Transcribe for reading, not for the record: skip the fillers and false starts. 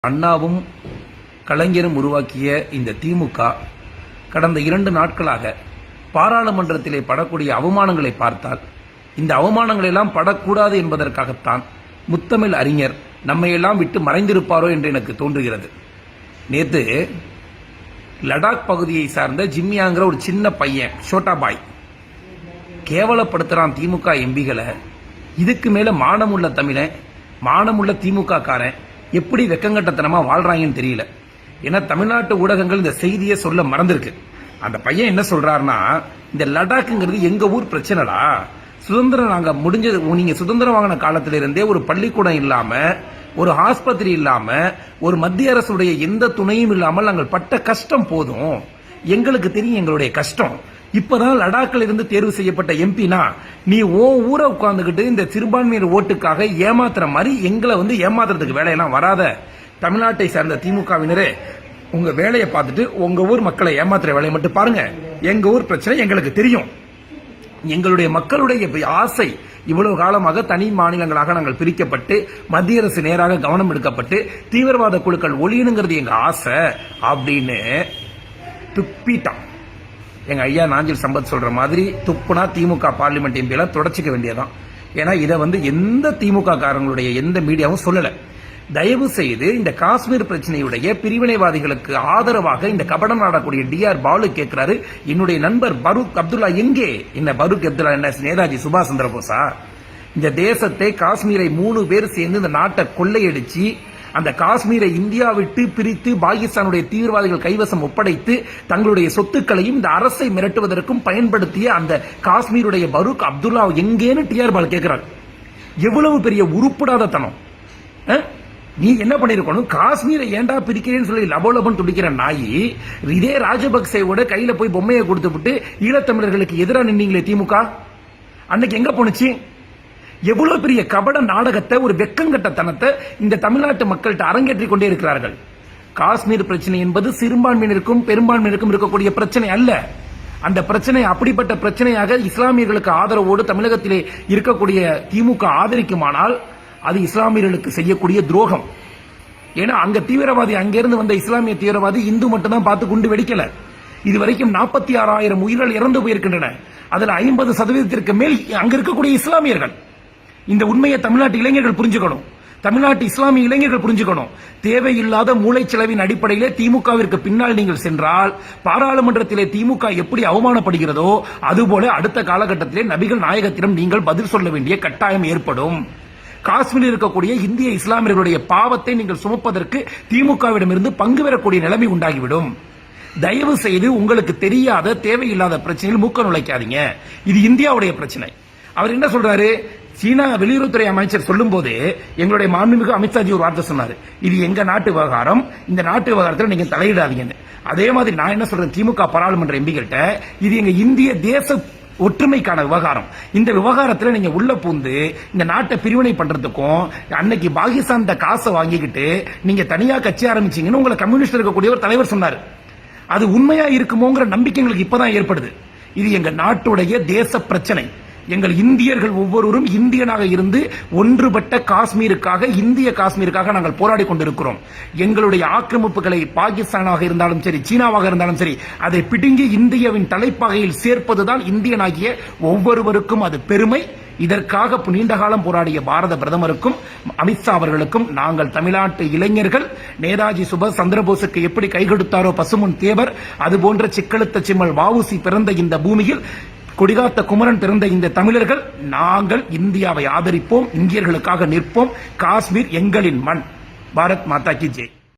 அண்ணாவும் கலைஞரும் உருவாக்கிய இந்த திமுக கடந்த 2 நாட்களாக பாராளுமன்றத்திலே படக்கூடிய அவமானங்களை பார்த்தால் இந்த அவமானங்கள் எல்லாம் படக்கூடாது என்பதற்காகத்தான் முத்தமிழ் அறிஞர் நம்மையெல்லாம் விட்டு மறைந்திருப்பாரோ என்று எனக்கு தோன்றுகிறது. நேற்று லடாக் பகுதியை சார்ந்த ஜிம்மியாங்கிற ஒரு சின்ன பையன் சோட்டா பாய் கேவலப்படுத்துறான் திமுக எம்பிகளை. இதுக்கு மேல மானமுள்ள தமிழன், மானமுள்ள திமுக காரன் எப்படி வெக்கங்கட்டத்தனமா வாழ்றாங்கன்னு தெரியல. ஏன்னா தமிழ்நாட்டு ஊடகங்கள் இந்த செய்தியை சொல்ல மறந்திருக்கு. அந்த பையன் என்ன சொல்றாருன்னா, இந்த லடாக்குங்கிறது எங்க ஊர் பிரச்சனைடா, சுதந்திரம் நாங்க முடிஞ்சது, நீங்க சுதந்திரம் வாங்கின காலத்தில இருந்தே ஒரு பள்ளிக்கூடம் இல்லாம, ஒரு ஆஸ்பத்திரி இல்லாம, ஒரு மத்திய அரசுடைய எந்த துணையும் இல்லாமல் நாங்கள் பட்ட கஷ்டம் போதும், எங்களுக்கு தெரியும் எங்களுடைய கஷ்டம். இப்பதான் லடாக்கில் இருந்து தேர்வு செய்யப்பட்ட எம்பினா நீ ஊரை உட்கார்ந்துகிட்டு இந்த சிறுபான்மையினர் ஓட்டுக்காக ஏமாத்துற மாதிரி எங்களை ஏமாத்துறதுக்கு வேலையெல்லாம் வராத. தமிழ்நாட்டை சார்ந்த திமுகவினரே, உங்க வேலையை பார்த்துட்டு உங்க ஊர் மக்களை ஏமாத்துற வேலையை மட்டும் பாருங்க. எங்க ஊர் பிரச்சனை எங்களுக்கு தெரியும். எங்களுடைய மக்களுடைய ஆசை இவ்வளவு காலமாக தனி மாநிலங்களாக நாங்கள் பிரிக்கப்பட்டு மத்திய அரசு நேராக கவனம் எடுக்கப்பட்டு தீவிரவாத குழுக்கள் ஒழியணுங்கிறது எங்க ஆசை அப்படின்னு துப்பிட்டான். எங்க ஐயா நாஞ்சில் சம்பத் சொல்ற மாதிரி துப்புனா திமுக பார்லிமெண்ட் எம்பி எல்லாம் தொடச்சிக்க வேண்டியதான். ஏன்னா இதை எந்த திமுக காரங்களுடைய எந்த மீடியாவும் சொல்லல. தயவு செய்து இந்த காஷ்மீர் பிரச்சனையுடைய பிரிவினைவாதிகளுக்கு ஆதரவாக இந்த கபடம் ஆடக்கூடிய டிஆர் பாலு கேட்கிறாரு, என்னுடைய நண்பர் பரூக் அப்துல்லா எங்கே? என்ன பரூக் அப்துல்லா என்ன நேதாஜி சுபாஷ் சந்திர போஸா? இந்த தேசத்தை காஷ்மீரை 3 பேர் சேர்ந்து இந்த நாட்டை கொள்ளையடிச்சு அந்த காஷ்மீரை இந்தியா விட்டு பிரித்து பாகிஸ்தானுடைய தீவிரவாதிகள் கைவசம் ஒப்படைத்து தங்களுடைய சொத்துக்களையும் இந்த அரசை மிரட்டுவதற்கும் பயன்படுத்திய அந்த காஷ்மீருடைய பரூக் அப்துல்லா எங்கேன்னு டிஆர் பால் கேட்கிறார். எவ்வளவு பெரிய உருப்படாத தனம்! நீ என்ன பண்ணிருக்கணும்? காஷ்மீரை ஏண்டா பிரிக்கிறேன்னு சொல்லி லபோலபன் துடிக்கிற நாயி, இதே ராஜபக்சேவோட கையில போய் பொம்மையை கொடுத்து விட்டு ஈழத்தமிழர்களுக்கு எதிராக நின்னீங்களே திமுக, அன்னைக்கு எங்க போனுச்சு? எவ்வளவு பெரிய கபட நாடகத்தை, ஒரு வெக்கங்கட்டத்தனத்தை இந்த தமிழ்நாட்டு மக்கள்கிட்ட அரங்கேற்றிக் கொண்டே இருக்கிறார்கள். காஷ்மீர் பிரச்சனை என்பது சிறுபான்மையினருக்கும் பெரும்பான்மையினருக்கும் இருக்கக்கூடிய பிரச்சனை அல்ல. அந்த பிரச்சனை அப்படிப்பட்ட பிரச்சனையாக இஸ்லாமியர்களுக்கு ஆதரவோடு தமிழகத்திலே இருக்கக்கூடிய திமுக ஆதரிக்குமானால் அது இஸ்லாமியர்களுக்கு செய்யக்கூடிய துரோகம். ஏன்னா அங்க தீவிரவாதி, அங்கிருந்து வந்த இஸ்லாமிய தீவிரவாதி இந்து மட்டும் தான் பார்த்து குண்டு வெடிக்கல. இதுவரைக்கும் 46,000 உயிர்கள் இறந்து போயிருக்கின்றன. அதுல 50% மேல் அங்க இருக்கக்கூடிய இஸ்லாமியர்கள். இந்த உண்மையை தமிழ்நாட்டு இளைஞர்கள் புரிஞ்சுக்கணும். தமிழ்நாட்டு இஸ்லாமிய இளைஞர்கள் புரிஞ்சுக்கணும். தேவையில்லாத மூளைச்செலவின் அடிப்படையிலே திமுகவிற்கு பின்னால் நீங்கள் சென்றால் பாராளுமன்றத்திலே திமுக எப்படி அவமானப்படுகிறதோ அதுபோல அடுத்த காலகட்டத்திலே நபிகள் நாயகத்திடம் நீங்கள் பதில் சொல்ல வேண்டிய கட்டாயம் ஏற்படும். காஷ்மீரில் இருக்கக்கூடிய இந்திய இஸ்லாமியர்களுடைய பாவத்தை நீங்கள் சுமப்பதற்கு திமுகவிடமிருந்து பங்கு பெறக்கூடிய நிலைமை உண்டாகிவிடும். தயவு செய்து உங்களுக்கு தெரியாத தேவையில்லாத பிரச்சனையில் மூக்க நுழைக்காதீங்க. இது இந்தியாவுடைய பிரச்சனை. அவர் என்ன சொல்றாரு? சீனா வெளியுறவுத்துறை அமைச்சர் சொல்லும் போது எங்களுடைய மாண்புமிகு அமித்ஷாஜி ஒரு வார்த்தை சொன்னாரு, இது எங்க நாட்டு விவகாரம், இந்த நாட்டு விவகாரத்தில் நீங்க தலையிடாதீங்க. அதே மாதிரி நான் என்ன சொல்றேன், திமுக பாராளுமன்ற எம்பிகிட்ட, இது எங்க இந்திய தேச ஒற்றுமைக்கான விவகாரம். இந்த விவகாரத்தில் நீங்க உள்ள பூந்து இந்த நாட்டை பிரிவினை பண்றதுக்கும், அன்னைக்கு பாகிஸ்தான் காசை வாங்கிக்கிட்டு நீங்க தனியா கட்சி ஆரம்பிச்சீங்கன்னு உங்களை கம்யூனிஸ்ட் இருக்கக்கூடிய ஒரு தலைவர் சொன்னார். அது உண்மையா இருக்குமோங்கிற நம்பிக்கை எங்களுக்கு இப்பதான் ஏற்படுது. இது எங்க நாட்டுடைய தேச பிரச்சனை. எங்கள் இந்தியர்கள் ஒவ்வொருவரும் இந்தியனாக இருந்து ஒன்றுபட்ட காஷ்மீருக்காக, இந்திய காஷ்மீருக்காக நாங்கள் போராடி கொண்டிருக்கிறோம். எங்களுடைய ஆக்கிரமிப்புகளை பாகிஸ்தானாக இருந்தாலும் சரி, சீனாவாக இருந்தாலும் சரி, அதை பிடுங்கி இந்தியாவின் தலைப்பாகையில் சேர்ப்பதுதான் இந்தியனாகிய ஒவ்வொருவருக்கும் அது பெருமை. இதற்காக நீண்ட காலம் போராடிய பாரத பிரதமருக்கும் அமித்ஷா அவர்களுக்கும் நாங்கள் தமிழ்நாட்டு இளைஞர்கள் நேதாஜி சுபாஷ் சந்திரபோஸுக்கு எப்படி கை கொடுத்தாரோ பசுமுன் தேவர், அதுபோன்ற சிக்கெழுத்த சிம்மல் வஉசி பிறந்த இந்த பூமியில் கொடிகாத்த குமரன் பிறந்த இந்த தமிழர்கள் நாங்கள் இந்தியாவை ஆதரிப்போம், இந்தியர்களுக்காக நிற்போம். காஷ்மீர் எங்களின் மண். பாரத் மாதா கி ஜெய்.